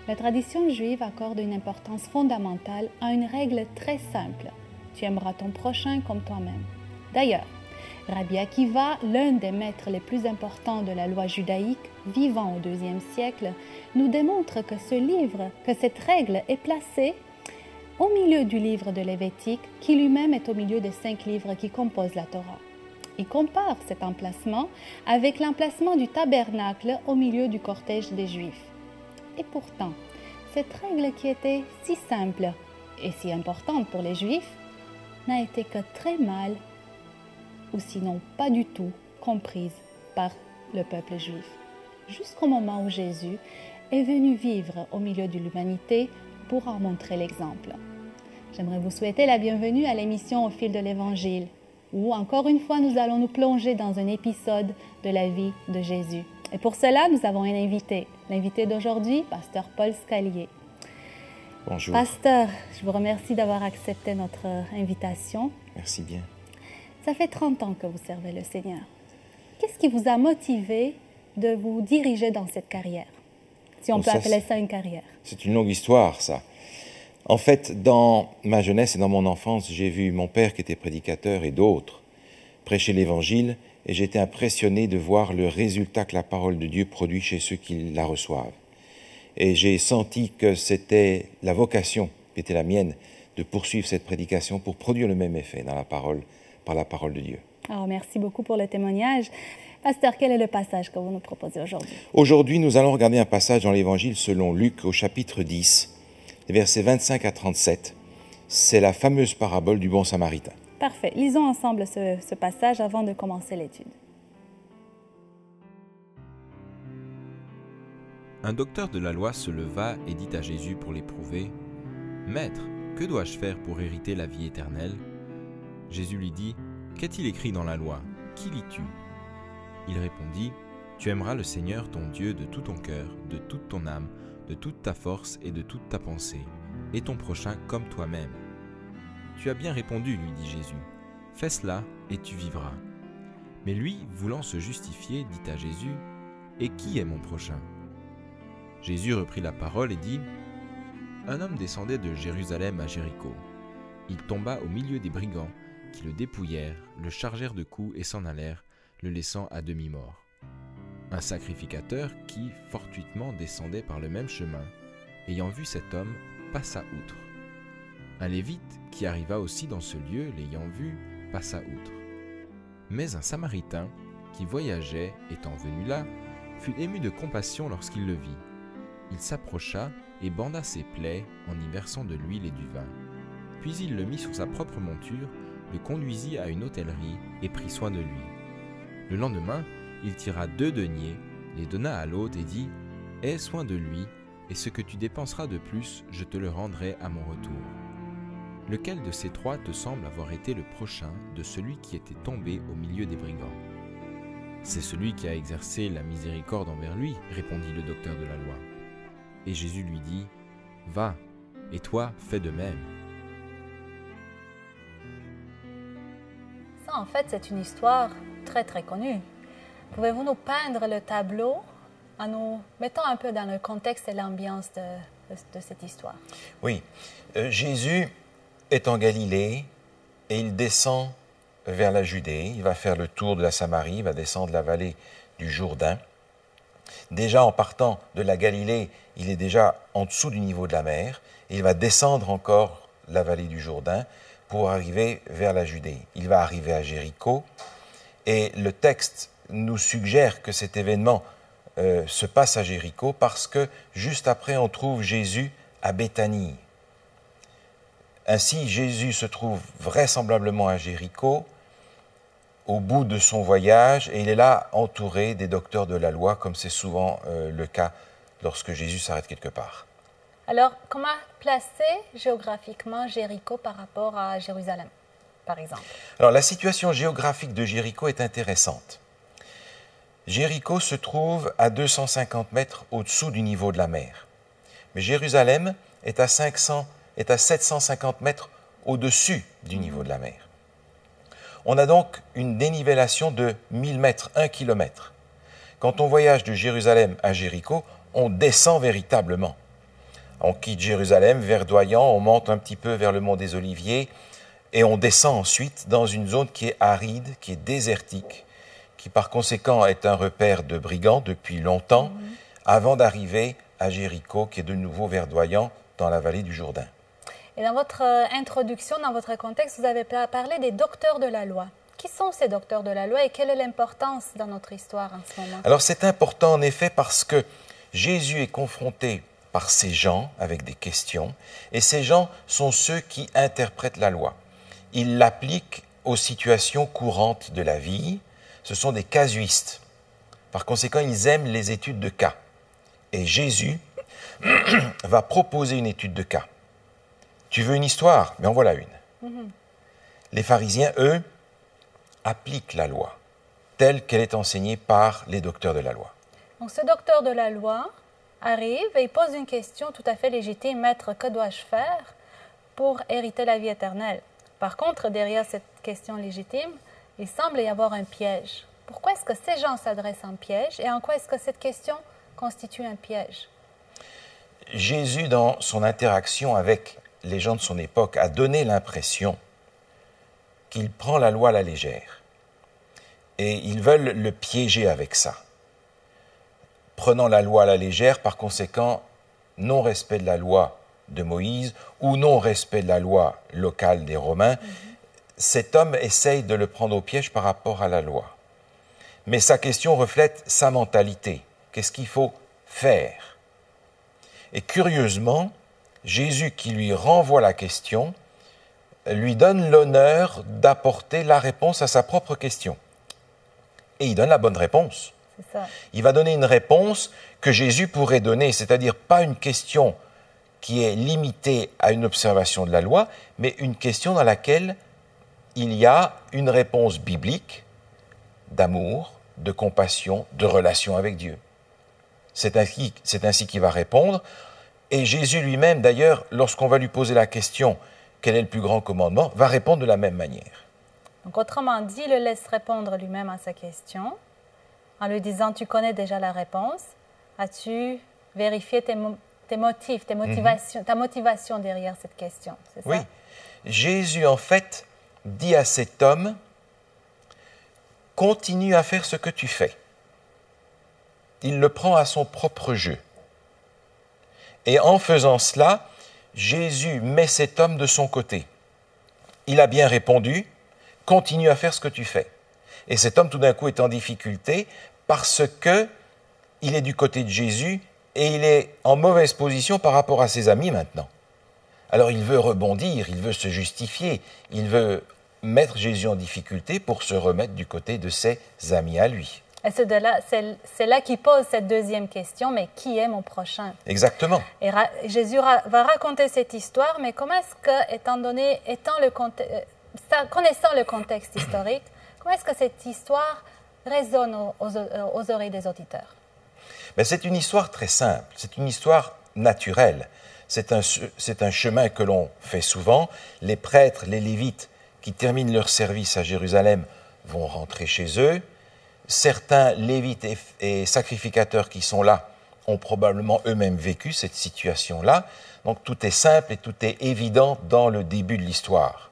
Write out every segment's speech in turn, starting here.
La tradition juive accorde une importance fondamentale à une règle très simple. Tu aimeras ton prochain comme toi-même. D'ailleurs, Rabbi Akiva, l'un des maîtres les plus importants de la loi judaïque, vivant au IIe siècle, nous démontre que cette règle est placée au milieu du livre de Lévitique, qui lui-même est au milieu des 5 livres qui composent la Torah. Il compare cet emplacement avec l'emplacement du tabernacle au milieu du cortège des Juifs. Et pourtant, cette règle qui était si simple et si importante pour les Juifs n'a été que très mal, ou sinon pas du tout, comprise par le peuple juif. Jusqu'au moment où Jésus est venu vivre au milieu de l'humanité pour en montrer l'exemple. J'aimerais vous souhaiter la bienvenue à l'émission Au fil de l'Évangile, où encore une fois nous allons nous plonger dans un épisode de la vie de Jésus. Et pour cela, nous avons un invité. L'invité d'aujourd'hui, Pasteur Paul Scalier. Bonjour. Pasteur, je vous remercie d'avoir accepté notre invitation. Merci bien. Ça fait 30 ans que vous servez le Seigneur. Qu'est-ce qui vous a motivé de vous diriger dans cette carrière? Si on peut appeler ça une carrière. C'est une longue histoire, ça. En fait, dans ma jeunesse et dans mon enfance, j'ai vu mon père qui était prédicateur et d'autres prêcher l'Évangile, et j'étais impressionné de voir le résultat que la parole de Dieu produit chez ceux qui la reçoivent. Et j'ai senti que c'était la vocation qui était la mienne de poursuivre cette prédication pour produire le même effet dans la parole, par la parole de Dieu. Alors, merci beaucoup pour le témoignage. Pasteur, quel est le passage que vous nous proposez aujourd'hui? Aujourd'hui, nous allons regarder un passage dans l'Évangile selon Luc au chapitre 10, les versets 25 à 37. C'est la fameuse parabole du bon samaritain. Parfait. Lisons ensemble ce passage avant de commencer l'étude. Un docteur de la loi se leva et dit à Jésus pour l'éprouver, « Maître, que dois-je faire pour hériter la vie éternelle ?» Jésus lui dit, « Qu'est-il écrit dans la loi? Qui lis-tu » Il répondit, « Tu aimeras le Seigneur ton Dieu de tout ton cœur, de toute ton âme, de toute ta force et de toute ta pensée, et ton prochain comme toi-même. » « Tu as bien répondu, lui dit Jésus, « Fais cela et tu vivras. » Mais lui, voulant se justifier, dit à Jésus, « Et qui est mon prochain ?» Jésus reprit la parole et dit, « Un homme descendait de Jérusalem à Jéricho. Il tomba au milieu des brigands qui le dépouillèrent, le chargèrent de coups et s'en allèrent, le laissant à demi-mort. Un sacrificateur qui, fortuitement, descendait par le même chemin, ayant vu cet homme, passa outre. Un lévite qui arriva aussi dans ce lieu, l'ayant vu, passa outre. Mais un samaritain qui voyageait, étant venu là, fut ému de compassion lorsqu'il le vit. Il s'approcha et banda ses plaies en y versant de l'huile et du vin. Puis il le mit sur sa propre monture, le conduisit à une hôtellerie et prit soin de lui. Le lendemain, il tira 2 deniers, les donna à l'hôte et dit « Aie soin de lui, et ce que tu dépenseras de plus, je te le rendrai à mon retour. » Lequel de ces 3 te semble avoir été le prochain de celui qui était tombé au milieu des brigands? C'est celui qui a exercé la miséricorde envers lui, répondit le docteur de la loi. Et Jésus lui dit, va, et toi fais de même. Ça, en fait, c'est une histoire très, très connue. Pouvez-vous nous peindre le tableau en nous mettant un peu dans le contexte et l'ambiance de cette histoire? Oui, Jésus est en Galilée et il descend vers la Judée. Il va faire le tour de la Samarie, il va descendre la vallée du Jourdain. Déjà en partant de la Galilée, il est déjà en dessous du niveau de la mer. Et il va descendre encore la vallée du Jourdain pour arriver vers la Judée. Il va arriver à Jéricho et le texte nous suggère que cet événement se passe à Jéricho parce que juste après on trouve Jésus à Béthanie. Ainsi, Jésus se trouve vraisemblablement à Jéricho, au bout de son voyage, et il est là entouré des docteurs de la loi, comme c'est souvent le cas lorsque Jésus s'arrête quelque part. Alors, comment placer géographiquement Jéricho par rapport à Jérusalem, par exemple? Alors, la situation géographique de Jéricho est intéressante. Jéricho se trouve à 250 mètres au-dessous du niveau de la mer. Mais Jérusalem est à 750 mètres au-dessus du niveau de la mer. On a donc une dénivellation de 1000 mètres, 1 kilomètre. Quand on voyage de Jérusalem à Jéricho, on descend véritablement. On quitte Jérusalem, verdoyant, on monte un petit peu vers le mont des Oliviers et on descend ensuite dans une zone qui est aride, qui est désertique, qui par conséquent est un repère de brigands depuis longtemps, avant d'arriver à Jéricho, qui est de nouveau verdoyant dans la vallée du Jourdain. Et dans votre introduction, dans votre contexte, vous avez parlé des docteurs de la loi. Qui sont ces docteurs de la loi et quelle est l'importance dans notre histoire en ce moment? Alors c'est important en effet parce que Jésus est confronté par ces gens avec des questions et ces gens sont ceux qui interprètent la loi. Ils l'appliquent aux situations courantes de la vie. Ce sont des casuistes. Par conséquent, ils aiment les études de cas. Et Jésus va proposer une étude de cas. Tu veux une histoire? Mais en voilà une. Les pharisiens, eux, appliquent la loi telle qu'elle est enseignée par les docteurs de la loi. Donc ce docteur de la loi arrive et il pose une question tout à fait légitime. Maître, que dois-je faire pour hériter la vie éternelle? Par contre, derrière cette question légitime, il semble y avoir un piège. Pourquoi est-ce que ces gens s'adressent à un piège et en quoi est-ce que cette question constitue un piège? Jésus, dans son interaction avec les gens de son époque, a donné l'impression qu'il prend la loi à la légère. Et ils veulent le piéger avec ça. Prenant la loi à la légère, par conséquent, non-respect de la loi de Moïse ou non-respect de la loi locale des Romains, cet homme essaye de le prendre au piège par rapport à la loi. Mais sa question reflète sa mentalité. Qu'est-ce qu'il faut faire? Et curieusement, Jésus, qui lui renvoie la question, lui donne l'honneur d'apporter la réponse à sa propre question. Et il donne la bonne réponse. C'est ça. Il va donner une réponse que Jésus pourrait donner, c'est-à-dire pas une question qui est limitée à une observation de la loi, mais une question dans laquelle il y a une réponse biblique d'amour, de compassion, de relation avec Dieu. C'est ainsi qu'il va répondre. Et Jésus lui-même, d'ailleurs, lorsqu'on va lui poser la question « Quel est le plus grand commandement ?», va répondre de la même manière. Donc autrement dit, il le laisse répondre lui-même à sa question en lui disant « Tu connais déjà la réponse. As-tu vérifié tes motifs, ta motivation derrière cette question ?» C'est ça? Oui. Jésus, en fait, dit à cet homme « Continue à faire ce que tu fais. » Il le prend à son propre jeu. Et en faisant cela, Jésus met cet homme de son côté. Il a bien répondu, continue à faire ce que tu fais. Et cet homme, tout d'un coup, est en difficulté parce que il est du côté de Jésus et il est en mauvaise position par rapport à ses amis maintenant. Alors il veut rebondir, il veut se justifier, il veut mettre Jésus en difficulté pour se remettre du côté de ses amis à lui. Et c'est là qu'il pose cette deuxième question, mais qui est mon prochain? Exactement. Et Jésus va raconter cette histoire, mais comment est-ce que, connaissant le contexte historique, comment est-ce que cette histoire résonne aux oreilles des auditeurs? Mais c'est une histoire très simple, c'est une histoire naturelle. C'est un chemin que l'on fait souvent. Les prêtres, les Lévites qui terminent leur service à Jérusalem vont rentrer chez eux. Certains Lévites et sacrificateurs qui sont là ont probablement eux-mêmes vécu cette situation-là. Donc tout est simple et tout est évident dans le début de l'histoire.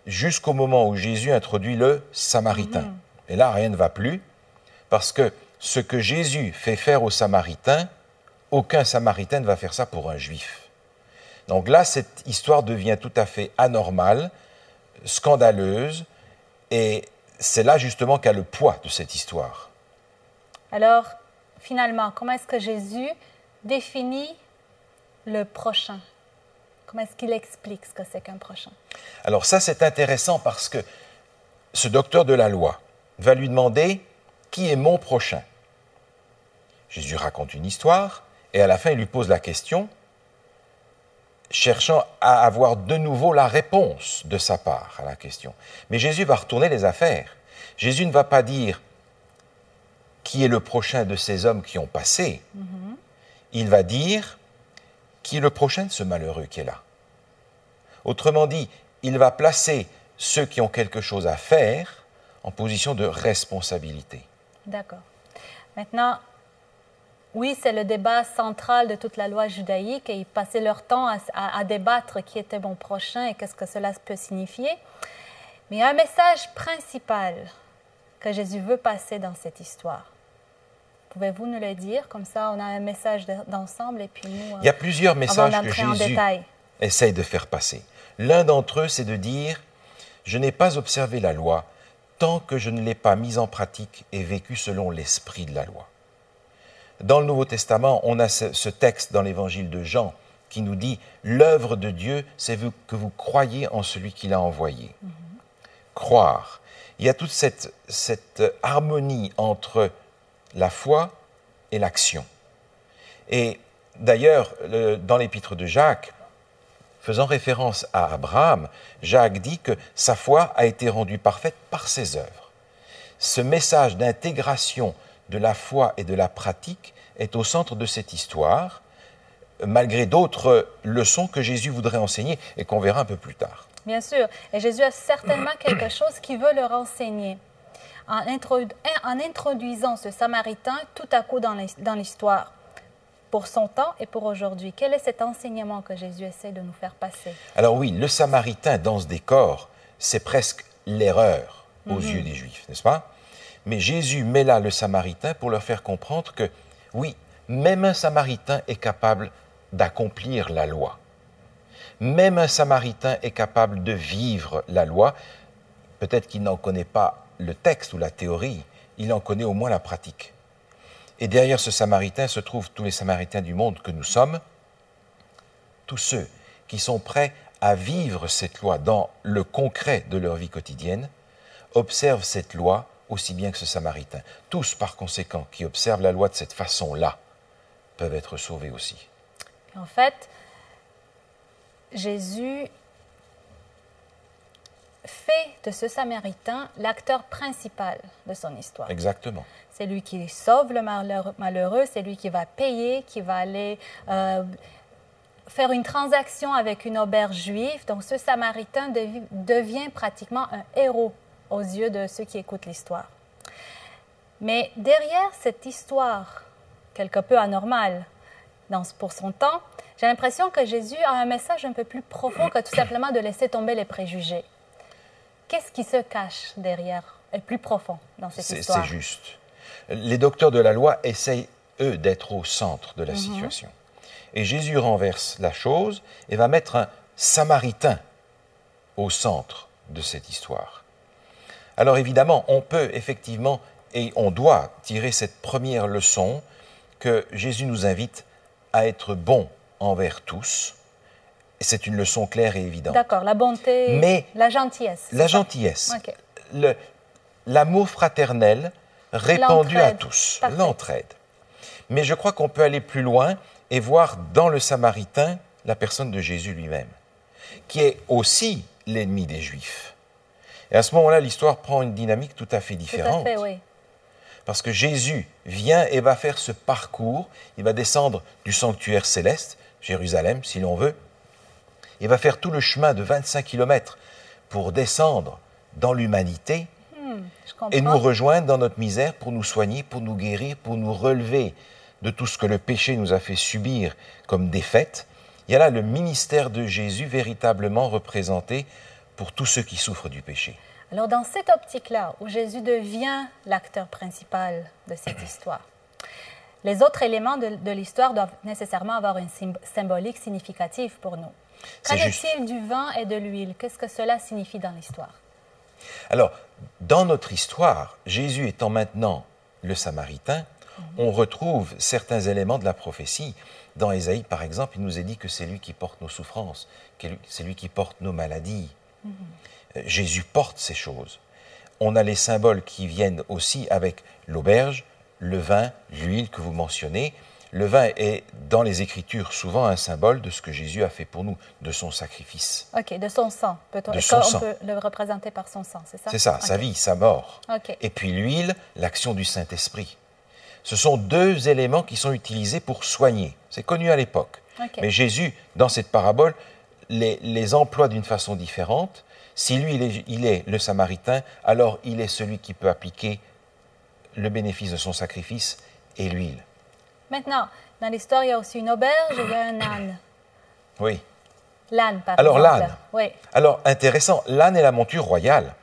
Jusqu'au moment où Jésus introduit le Samaritain. Et là, rien ne va plus, parce que ce que Jésus fait faire aux Samaritains, aucun Samaritain ne va faire ça pour un Juif. Donc là, cette histoire devient tout à fait anormale, scandaleuse, et c'est là justement qu'a le poids de cette histoire. Alors, finalement, comment est-ce que Jésus définit le prochain? Comment est-ce qu'il explique ce que c'est qu'un prochain? Alors ça, c'est intéressant parce que ce docteur de la loi va lui demander « Qui est mon prochain ?» Jésus raconte une histoire et à la fin, il lui pose la question, cherchant à avoir de nouveau la réponse de sa part à la question. Mais Jésus va retourner les affaires. Jésus ne va pas dire qui est le prochain de ces hommes qui ont passé. Il va dire qui est le prochain de ce malheureux qui est là. Autrement dit, il va placer ceux qui ont quelque chose à faire en position de responsabilité. D'accord. Maintenant, oui, c'est le débat central de toute la loi judaïque et ils passaient leur temps à débattre qui était mon prochain et qu'est-ce que cela peut signifier. Mais il y a un message principal que Jésus veut passer dans cette histoire. Pouvez-vous nous le dire? Comme ça, on a un message d'ensemble et puis nous... Il y a plusieurs messages que Jésus essaye de faire passer. L'un d'entre eux, c'est de dire « Je n'ai pas observé la loi tant que je ne l'ai pas mise en pratique et vécu selon l'esprit de la loi. » Dans le Nouveau Testament, on a ce texte dans l'Évangile de Jean qui nous dit « L'œuvre de Dieu, c'est que vous croyez en celui qui l'a envoyé. » Croire. Il y a toute cette harmonie entre la foi et l'action. Et d'ailleurs, dans l'épître de Jacques, faisant référence à Abraham, Jacques dit que sa foi a été rendue parfaite par ses œuvres. Ce message d'intégration de la foi et de la pratique est au centre de cette histoire, malgré d'autres leçons que Jésus voudrait enseigner et qu'on verra un peu plus tard. Bien sûr, et Jésus a certainement quelque chose qu'il veut leur enseigner. En introduisant ce Samaritain tout à coup dans l'histoire, pour son temps et pour aujourd'hui. Quel est cet enseignement que Jésus essaie de nous faire passer? Alors oui, le Samaritain dans ce décor, c'est presque l'erreur aux yeux des Juifs, n'est-ce pas? Mais Jésus met là le Samaritain pour leur faire comprendre que, oui, même un Samaritain est capable d'accomplir la loi. Même un Samaritain est capable de vivre la loi. Peut-être qu'il n'en connaît pas le texte ou la théorie, il en connaît au moins la pratique. Et derrière ce Samaritain se trouvent tous les Samaritains du monde que nous sommes, tous ceux qui sont prêts à vivre cette loi dans le concret de leur vie quotidienne, observent cette loi aussi bien que ce Samaritain. Tous, par conséquent, qui observent la loi de cette façon-là, peuvent être sauvés aussi. En fait, Jésus fait de ce Samaritain l'acteur principal de son histoire. Exactement. C'est lui qui sauve le malheureux, c'est lui qui va payer, qui va aller faire une transaction avec une auberge juive. Donc ce Samaritain devient pratiquement un héros aux yeux de ceux qui écoutent l'histoire. Mais derrière cette histoire, quelque peu anormale pour son temps, j'ai l'impression que Jésus a un message un peu plus profond que tout simplement de laisser tomber les préjugés. Qu'est-ce qui se cache derrière, et plus profond dans cette histoire? C'est juste. Les docteurs de la loi essayent, eux, d'être au centre de la situation. Et Jésus renverse la chose et va mettre un Samaritain au centre de cette histoire. Alors évidemment, on peut effectivement, et on doit tirer cette première leçon que Jésus nous invite à être bon envers tous. Et c'est une leçon claire et évidente. D'accord, la bonté, mais la gentillesse. La gentillesse, okay. L'amour fraternel répandu à tous, l'entraide. Mais je crois qu'on peut aller plus loin et voir dans le Samaritain la personne de Jésus lui-même, qui est aussi l'ennemi des Juifs. Et à ce moment-là, l'histoire prend une dynamique tout à fait différente. Tout à fait, oui. Parce que Jésus vient et va faire ce parcours, il va descendre du sanctuaire céleste, Jérusalem si l'on veut, il va faire tout le chemin de 25 kilomètres pour descendre dans l'humanité et nous rejoindre dans notre misère pour nous soigner, pour nous guérir, pour nous relever de tout ce que le péché nous a fait subir comme défaite. Il y a là le ministère de Jésus véritablement représenté pour tous ceux qui souffrent du péché. Alors dans cette optique-là, où Jésus devient l'acteur principal de cette histoire, les autres éléments de l'histoire doivent nécessairement avoir une symbolique significative pour nous. Qu'en est-il du vin et de l'huile? Qu'est-ce que cela signifie dans l'histoire? Alors, dans notre histoire, Jésus étant maintenant le Samaritain, on retrouve certains éléments de la prophétie. Dans Ésaïe, par exemple, il nous est dit que c'est lui qui porte nos souffrances, c'est lui qui porte nos maladies. Jésus porte ces choses. On a les symboles qui viennent aussi avec l'auberge, le vin, l'huile que vous mentionnez. Le vin est, dans les Écritures, souvent un symbole de ce que Jésus a fait pour nous, de son sacrifice. OK, de son sang. Est-ce qu'on peut le représenter par son sang, c'est ça? C'est ça, sa vie, sa mort. Okay. Et puis l'huile, l'action du Saint-Esprit. Ce sont deux éléments qui sont utilisés pour soigner. C'est connu à l'époque. Okay. Mais Jésus, dans cette parabole, les emploie d'une façon différente. Si lui, il est le Samaritain, alors il est celui qui peut appliquer le bénéfice de son sacrifice et l'huile. Maintenant, dans l'histoire, il y a aussi une auberge et il y a un âne. Oui. L'âne, par Alors exemple. l'âne. Oui. Alors intéressant, l'âne est la monture royale.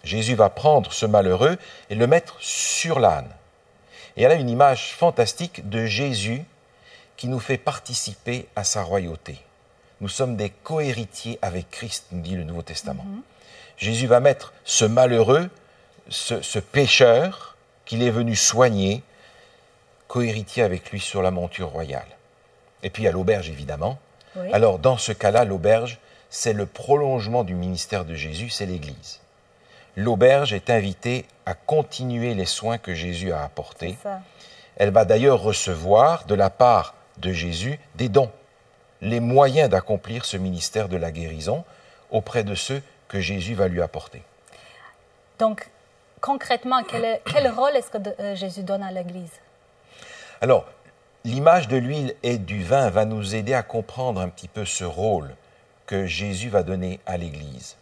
Jésus va prendre ce malheureux et le mettre sur l'âne. Et elle a une image fantastique de Jésus qui nous fait participer à sa royauté. Nous sommes des cohéritiers avec Christ, nous dit le Nouveau Testament. Jésus va mettre ce malheureux, ce pécheur qu'il est venu soigner, cohéritier avec lui sur la monture royale. Et puis il y a l'auberge, évidemment. Oui. Alors dans ce cas-là, l'auberge, c'est le prolongement du ministère de Jésus, c'est l'Église. L'auberge est invitée à continuer les soins que Jésus a apportés. C'est ça. Elle va d'ailleurs recevoir de la part de Jésus des dons, les moyens d'accomplir ce ministère de la guérison auprès de ceux que Jésus va lui apporter. Donc, concrètement, quel rôle est-ce que Jésus donne à l'Église? Alors, l'image de l'huile et du vin va nous aider à comprendre un petit peu ce rôle que Jésus va donner à l'Église,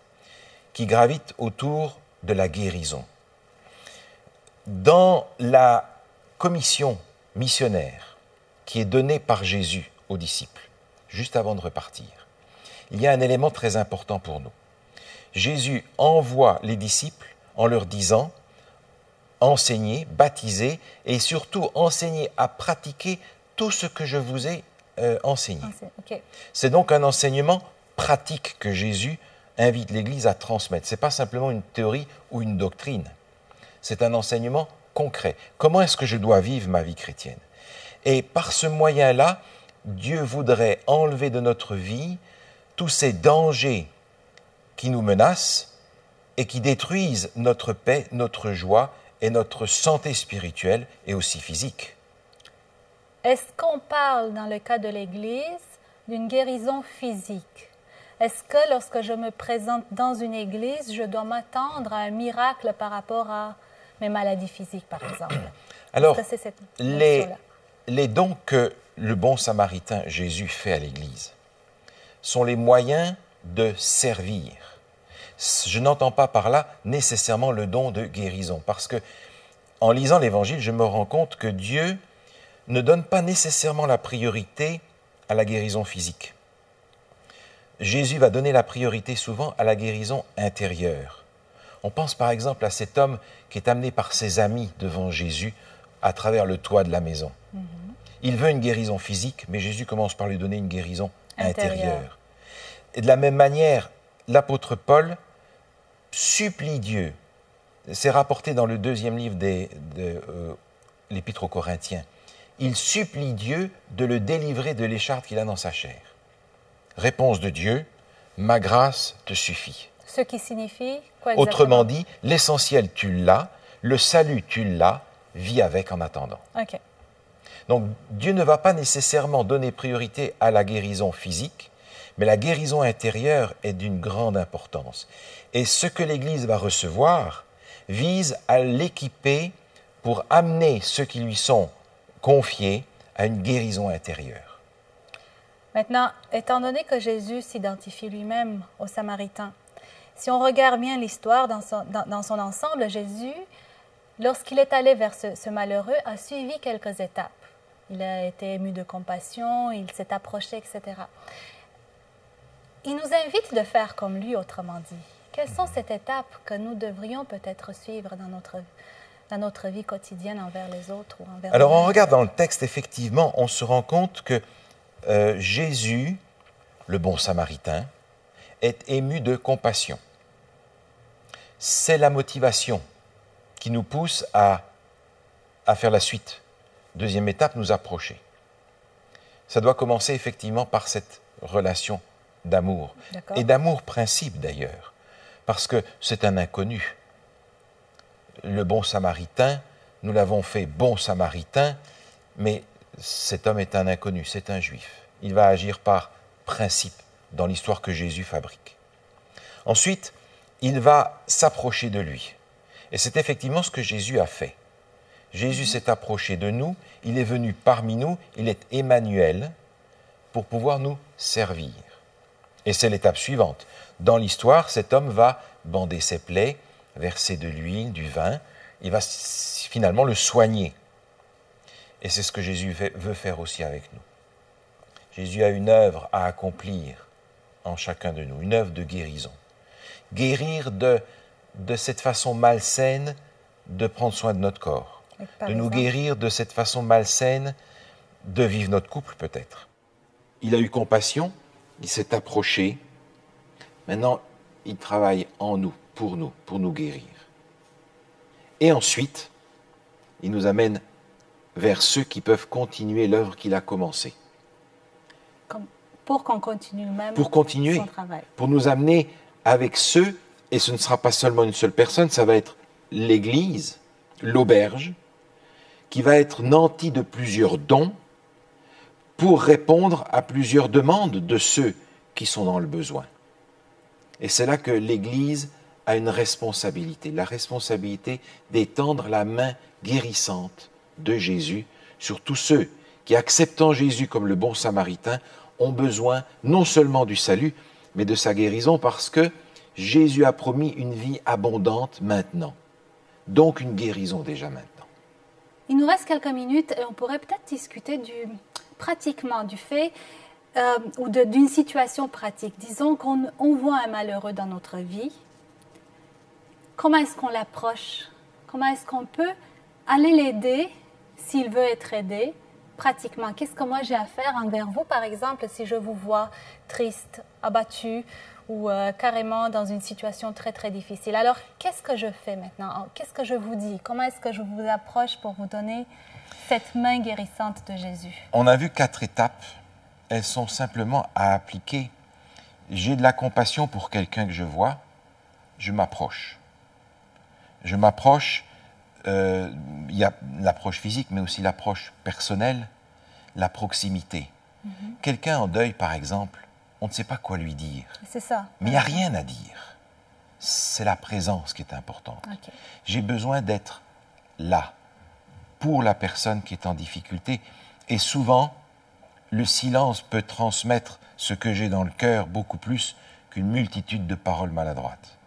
qui gravite autour de la guérison. Dans la commission missionnaire qui est donnée par Jésus aux disciples, juste avant de repartir, il y a un élément très important pour nous. Jésus envoie les disciples en leur disant « Enseignez, baptisez et surtout enseignez à pratiquer tout ce que je vous ai enseigné. » Okay. C'est donc un enseignement pratique que Jésus invite l'Église à transmettre. Ce n'est pas simplement une théorie ou une doctrine. C'est un enseignement concret. Comment est-ce que je dois vivre ma vie chrétienne? Et par ce moyen-là, Dieu voudrait enlever de notre vie tous ces dangers qui nous menacent et qui détruisent notre paix, notre joie et notre santé spirituelle et aussi physique. Est-ce qu'on parle, dans le cas de l'Église, d'une guérison physique? Est-ce que lorsque je me présente dans une église, je dois m'attendre à un miracle par rapport à mes maladies physiques, par exemple? Alors, est-ce que c'est cette les dons que le bon samaritain Jésus fait à l'Église sont les moyens de servir. Je n'entends pas par là nécessairement le don de guérison, parce que en lisant l'Évangile, je me rends compte que Dieu ne donne pas nécessairement la priorité à la guérison physique. Jésus va donner la priorité souvent à la guérison intérieure. On pense par exemple à cet homme qui est amené par ses amis devant Jésus à travers le toit de la maison. Il veut une guérison physique, mais Jésus commence par lui donner une guérison intérieure. Et de la même manière, l'apôtre Paul supplie Dieu. C'est rapporté dans le 2e livre de l'Épître aux Corinthiens. Il supplie Dieu de le délivrer de l'écharpe qu'il a dans sa chair. Réponse de Dieu, ma grâce te suffit. Ce qui signifie quoi exactement? Autrement dit, l'essentiel tu l'as, le salut tu l'as, vis avec en attendant. OK. Donc Dieu ne va pas nécessairement donner priorité à la guérison physique, mais la guérison intérieure est d'une grande importance. Et ce que l'Église va recevoir vise à l'équiper pour amener ceux qui lui sont confiés à une guérison intérieure. Maintenant, étant donné que Jésus s'identifie lui-même aux Samaritains, si on regarde bien l'histoire dans son ensemble, Jésus, lorsqu'il est allé vers ce malheureux, a suivi quelques étapes. Il a été ému de compassion, il s'est approché, etc. Il nous invite de faire comme lui, autrement dit. Quelles sont ces étapes que nous devrions peut-être suivre dans notre vie quotidienne envers les autres ou envers Alors, nous-mêmes? on regarde dans le texte, effectivement, on se rend compte que Jésus, le bon samaritain, est ému de compassion. C'est la motivation qui nous pousse à faire la suite. Deuxième étape, nous approcher. Ça doit commencer effectivement par cette relation d'amour. Et d'amour principe d'ailleurs, parce que c'est un inconnu. Le bon samaritain, nous l'avons fait bon samaritain, mais cet homme est un inconnu, c'est un juif. Il va agir par principe dans l'histoire que Jésus fabrique. Ensuite, il va s'approcher de lui. Et c'est effectivement ce que Jésus a fait. Jésus s'est approché de nous, il est venu parmi nous, il est Emmanuel pour pouvoir nous servir. Et c'est l'étape suivante. Dans l'histoire, cet homme va bander ses plaies, verser de l'huile, du vin, il va finalement le soigner. Et c'est ce que Jésus veut faire aussi avec nous. Jésus a une œuvre à accomplir en chacun de nous, une œuvre de guérison. Guérir de cette façon malsaine de prendre soin de notre corps, de nous guérir de cette façon malsaine de vivre notre couple peut-être. Il a eu compassion, il s'est approché, maintenant il travaille en nous, pour nous guérir. Et ensuite, il nous amène vers ceux qui peuvent continuer l'œuvre qu'il a commencée. Pour qu'on continue même son travail. Pour nous amener avec ceux, et ce ne sera pas seulement une seule personne, ça va être l'Église, l'auberge, qui va être nantie de plusieurs dons pour répondre à plusieurs demandes de ceux qui sont dans le besoin. Et c'est là que l'Église a une responsabilité, la responsabilité d'étendre la main guérissante de Jésus sur tous ceux qui, acceptant Jésus comme le bon Samaritain, ont besoin non seulement du salut, mais de sa guérison, parce que Jésus a promis une vie abondante maintenant. Donc une guérison déjà maintenant. Il nous reste quelques minutes et on pourrait peut-être discuter pratiquement du fait ou d'une situation pratique. Disons qu'on voit un malheureux dans notre vie. Comment est-ce qu'on l'approche? Comment est-ce qu'on peut aller l'aider s'il veut être aidé? Pratiquement, qu'est-ce que moi j'ai à faire envers vous, par exemple, si je vous vois triste, abattu ou carrément dans une situation très, très difficile. Alors, qu'est-ce que je fais maintenant? Qu'est-ce que je vous dis? Comment est-ce que je vous approche pour vous donner cette main guérissante de Jésus? On a vu 4 étapes. Elles sont simplement à appliquer. J'ai de la compassion pour quelqu'un que je vois, je m'approche. Je m'approche. Il y a l'approche physique, mais aussi l'approche personnelle, la proximité. Quelqu'un en deuil, par exemple, on ne sait pas quoi lui dire. C'est ça. Mais il n'y a rien à dire. C'est la présence qui est importante. Okay. J'ai besoin d'être là, pour la personne qui est en difficulté. Et souvent, le silence peut transmettre ce que j'ai dans le cœur beaucoup plus qu'une multitude de paroles maladroites.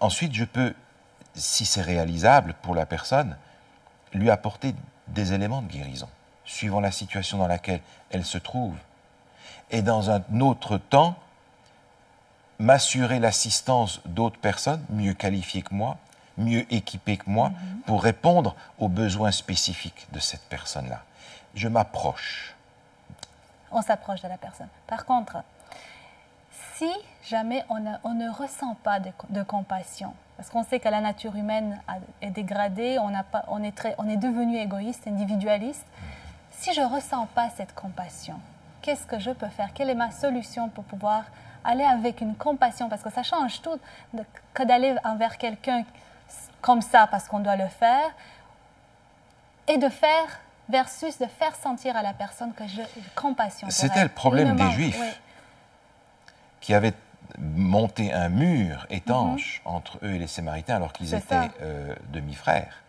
Ensuite, je peux, si c'est réalisable pour la personne, lui apporter des éléments de guérison, suivant la situation dans laquelle elle se trouve. Et dans un autre temps, m'assurer l'assistance d'autres personnes mieux qualifiées que moi, mieux équipées que moi, pour répondre aux besoins spécifiques de cette personne-là. Je m'approche. On s'approche de la personne. Par contre, si jamais on ne ressent pas de compassion, parce qu'on sait que la nature humaine est dégradée, on est devenu égoïste, individualiste, si je ne ressens pas cette compassion, qu'est-ce que je peux faire? Quelle est ma solution pour pouvoir aller avec une compassion? Parce que ça change tout que d'aller envers quelqu'un comme ça parce qu'on doit le faire et de faire versus de faire sentir à la personne que j'ai compassion. C'était le problème des Juifs qui avaient monté un mur étanche entre eux et les Samaritains alors qu'ils étaient demi-frères.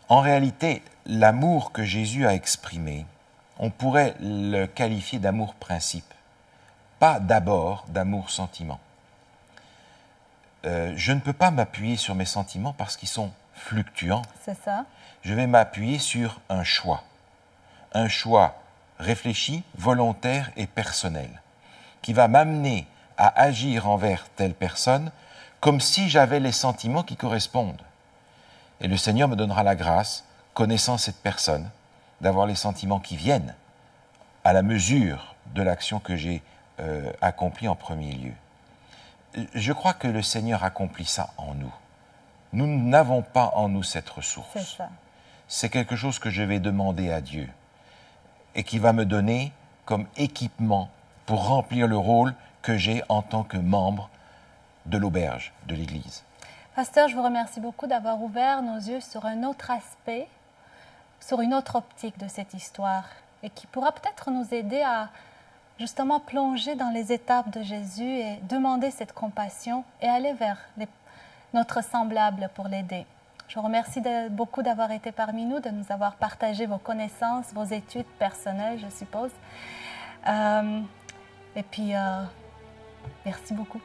En réalité, l'amour que Jésus a exprimé, on pourrait le qualifier d'amour-principe, pas d'abord d'amour-sentiment. Je ne peux pas m'appuyer sur mes sentiments parce qu'ils sont fluctuants. C'est ça. Je vais m'appuyer sur un choix réfléchi, volontaire et personnel, qui va m'amener à agir envers telle personne comme si j'avais les sentiments qui correspondent. Et le Seigneur me donnera la grâce, connaissant cette personne, d'avoir les sentiments qui viennent à la mesure de l'action que j'ai accomplie en premier lieu. Je crois que le Seigneur accomplit ça en nous. Nous n'avons pas en nous cette ressource. C'est ça. C'est quelque chose que je vais demander à Dieu et qui va me donner comme équipement pour remplir le rôle que j'ai en tant que membre de l'auberge, de l'Église. Pasteur, je vous remercie beaucoup d'avoir ouvert nos yeux sur un autre aspect, sur une autre optique de cette histoire et qui pourra peut-être nous aider à justement plonger dans les étapes de Jésus et demander cette compassion et aller vers notre semblable pour l'aider. Je vous remercie beaucoup d'avoir été parmi nous, de nous avoir partagé vos connaissances, vos études personnelles, je suppose. Et puis, merci beaucoup.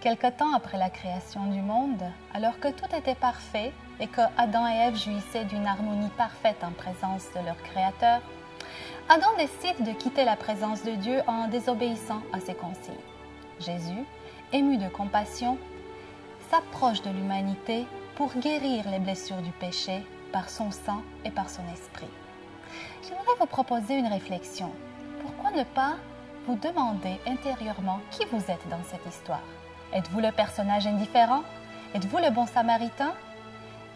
Quelque temps après la création du monde, alors que tout était parfait et que Adam et Ève jouissaient d'une harmonie parfaite en présence de leur Créateur, Adam décide de quitter la présence de Dieu en désobéissant à ses consignes. Jésus, ému de compassion, s'approche de l'humanité pour guérir les blessures du péché par son sang et par son esprit. J'aimerais vous proposer une réflexion. Pourquoi ne pas vous demander intérieurement qui vous êtes dans cette histoire? Êtes-vous le personnage indifférent? Êtes-vous le bon samaritain?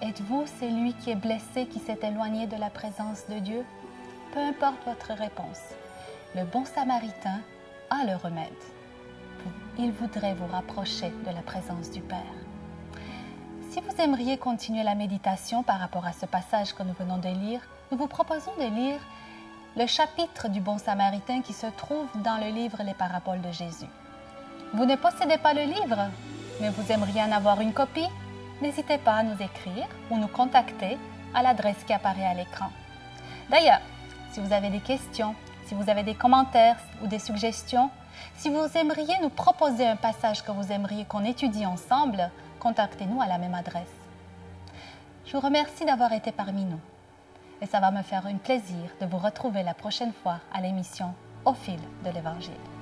Êtes-vous celui qui est blessé, qui s'est éloigné de la présence de Dieu? Peu importe votre réponse, le bon samaritain a le remède. Il voudrait vous rapprocher de la présence du Père. Si vous aimeriez continuer la méditation par rapport à ce passage que nous venons de lire, nous vous proposons de lire le chapitre du bon samaritain qui se trouve dans le livre Les Paraboles de Jésus. Vous ne possédez pas le livre, mais vous aimeriez en avoir une copie? N'hésitez pas à nous écrire ou nous contacter à l'adresse qui apparaît à l'écran. D'ailleurs, si vous avez des questions, si vous avez des commentaires ou des suggestions, si vous aimeriez nous proposer un passage que vous aimeriez qu'on étudie ensemble, contactez-nous à la même adresse. Je vous remercie d'avoir été parmi nous et ça va me faire un plaisir de vous retrouver la prochaine fois à l'émission Au fil de l'Évangile.